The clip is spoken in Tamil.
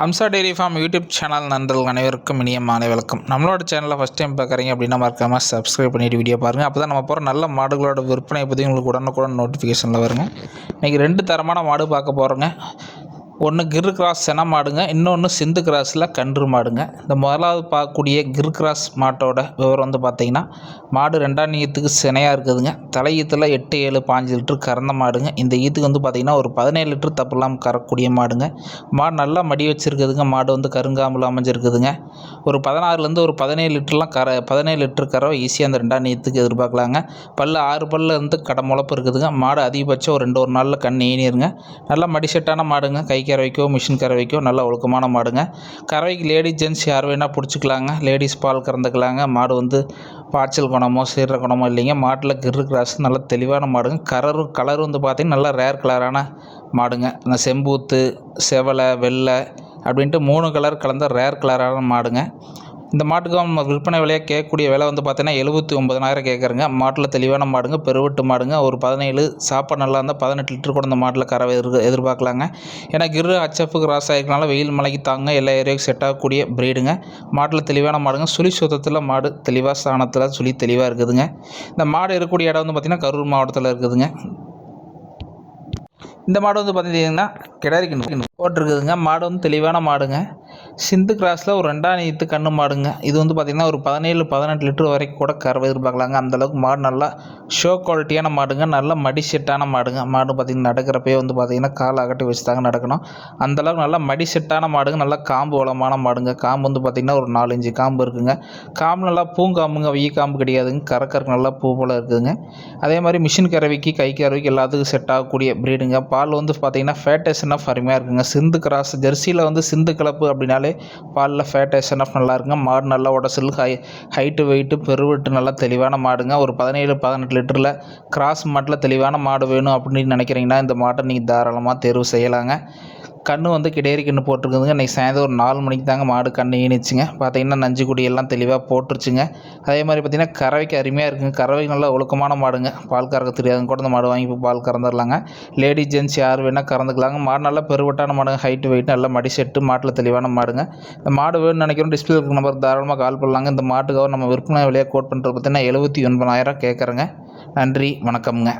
Amsa dairy farm YouTube channel நண்பர்கள் அனைவருக்கும் இனிய மாலை வணக்கம். நம்மளோட சேனலில் ஃபஸ்ட் டைம் பார்க்குறீங்க அப்படின்னா மறக்காமல் சப்ஸ்கிரைப் பண்ணிவிட்டு வீடியோ பாருங்கள். அப்போ தான் நம்ம போகிற நல்ல மாடுகளோட விற்பனை பற்றி உங்களுக்கு உடனுக்குடன் நோட்டிஃபிகேஷனில் வருங்க. இன்றைக்கி 2 தரமான மாடு பார்க்க போகிறோங்க. ஒன்று கிர் கிராஸ் சென மாடுங்க, இன்னொன்று சிந்து கிராஸில் கன்று மாடுங்க. இந்த முதலாவது பார்க்கக்கூடிய கிர் கிராஸ் மாட்டோட விவரம் வந்து பார்த்திங்கன்னா, மாடு 2ஆம் ஈத்துக்கு சினையாக இருக்குதுங்க. தலை ஈத்தில் 8, 7, 5 லிட்டர் கறந்த மாடுங்க. இந்த ஈத்துக்கு வந்து பார்த்திங்கன்னா ஒரு 17 லிட்டர் தப்பு இல்லாமல் கறக்கூடிய மாடுங்க. மாடு நல்லா மடி வச்சுருக்குதுங்க. மாடு வந்து கருங்காம்பில் அமைஞ்சிருக்குதுங்க. ஒரு 16லேருந்து ஒரு 17 லிட்டர்லாம் 17 லிட்டர் கறவை ஈஸியாக அந்த 2ஆம் ஈத்துக்கு எதிர்பார்க்கலாங்க. 6 பல்ல இருந்து கடை முளப்பு இருக்குதுங்க. மாடு அதிகபட்சம் ஒரு 2 நாளில் கண் ஈனிருங்க. நல்லா மடி செட்டான மாடுங்க. கை கறவைக்கோ மிஷின் கறவைக்கோ நல்ல ஒழுக்கமான மாடுங்க. கறவைக்கு லேடிஸ் ஜென்ட்ஸ் யார் வேணால் பிடிச்சிக்கலாங்க. லேடிஸ் பால் கறந்துக்கலாங்க. மாடு வந்து பாய்ச்சல் குணமோ சீர குணமோ இல்லைங்க. மாட்டில் கிரு கிராஸ் நல்ல தெளிவான மாடுங்க. கலர் வந்து பார்த்திங்கன்னா நல்லா ரேர் கலரான மாடுங்க. இந்த செம்பூத்து, செவலை, வெள்ளை அப்படின்ட்டு 3 கலர் கலந்த ரேர் கலரான மாடுங்க. இந்த மாட்டுக்கு நம்ம விற்பனை விலையாக கேட்கக்கூடிய விலை வந்து பார்த்தீங்கன்னா 79,000 கேட்குறங்க. மாட்டில் தெளிவான மாடுங்க, பெருவெட்டு மாடுங்க. ஒரு 17 சாப்பாடு நல்லா இருந்தால் 18 லிட்டர் கூட இந்த மாட்டில் கறவை எதிர்பார்க்கலாங்க. ஏன்னா கிரு HF கிராஸ் ஆகிருக்கனால வெயில் மலைக்கு தாங்க எல்லா ஏரியாவுக்கும் செட் ஆகக்கூடிய ப்ரீடுங்க. மாட்டில் தெளிவான மாடுங்க. சுழி சுத்தத்தில் மாடு தெளிவாக, சாணத்தில் சுழி தெளிவாக இருக்குதுங்க. இந்த மாடு இருக்கக்கூடிய இடம் வந்து பார்த்திங்கன்னா கரூர் மாவட்டத்தில் இருக்குதுங்க. இந்த மாடு வந்து பார்த்திங்கன்னா கிடாரிக்கு போட்டிருக்குதுங்க. மாடு வந்து தெளிவான மாடுங்க. சிந்து கிராஸில் ஒரு 2ஆம் ஈத்து கன்று மாடுங்க. இது வந்து பார்த்திங்கன்னா ஒரு 17, 18 லிட்டர் வரைக்கும் கூட கறவை எதிர்பார்க்கலாங்க. அந்தளவுக்கு மாடு நல்லா ஷோ குவாலிட்டியான மாடுங்க. நல்ல மடி செட்டான மாடுங்க. மாடு பார்த்திங்கன்னா நடக்கிறப்பே வந்து பார்த்திங்கன்னா கால் அகட்டி வச்சு தாங்க நடக்கணும். அந்தளவுக்கு நல்லா மடி செட்டான மாடுங்க. நல்லா காம்பு வளமான மாடுங்க. காம்பு வந்து பார்த்திங்கன்னா ஒரு 4 இன்ச்சு காம்பு இருக்குதுங்க. காம்பு நல்லா பூங்காம்புங்க, வெய்ய காம்பு கிடையாதுங்க. கறக்கறக்கு நல்லா பூ போல் இருக்குதுங்க. அதே மாதிரி மிஷின் கறவைக்கு, கை கறவைக்கு எல்லாத்துக்கும் செட் ஆகக்கூடிய ப்ரீடுங்க. பால் வந்து பார்த்திங்கன்னா ஃபேட்டேஷன் ஆஃப் அருமையாக இருக்குங்க. சிந்து கிராஸ் ஜெர்சியில் வந்து சிந்து கலப்பு அப்படின்னாலே பாலில் ஃபேட்டேஷன் ஆஃப் நல்லா இருக்குங்க. மாடு நல்லா உடசல், ஹைட்டு, வெயிட்டு, பெருவெட்டு நல்லா தெளிவான மாடுங்க. ஒரு 17, 18 லிட்டரில் கிராஸ் மாட்டில் தெளிவான மாடு வேணும் அப்படின்னு நினைக்கிறீங்கன்னா இந்த மாட்டை நீங்கள் தாராளமாக தேர்வு செய்யலாங்க. கன்று வந்து கிடேரி கன்று போட்டிருக்குதுங்க. இன்றைக்கி சாயந்தரம் ஒரு 4 மணிக்கு தாங்க மாடு கன்று ஈனிச்சுங்க. பார்த்திங்கன்னா நஞ்சு குடியெல்லாம் தெளிவாக போட்டுருச்சுங்க. அதே மாதிரி பார்த்திங்கன்னா கறவைக்கு அருமையாக இருக்குங்க. கறவைக்கு நல்லா ஒழுக்கமான மாடுங்க. பால் கறக்க தெரியாதுங்க கூட இந்த மாடு வாங்கி பால் கறந்துடலாங்க. லேடிஸ் ஜென்ட்ஸ் யார் வேணால் கறந்துக்கலாங்க. மாடு நல்லா பெருவட்டான மாடுங்க. ஹைட்டு, வெயிட், நல்லா மடி செட்டு, மாட்டில் தெளிவான மாடுங்க. இந்த மாடு வேணும்னு நினைக்கிறோம் டிஸ்பிளே இருக்கிற நம்பர் தாராளமாக கால் பண்ணலாங்க. இந்த மாட்டுக்காக நம்ம விற்பனை விலையாக கோட் பண்ணுறது பார்த்திங்கன்னா 79,000 கேட்குறேங்க. நன்றி, வணக்கம்ங்க.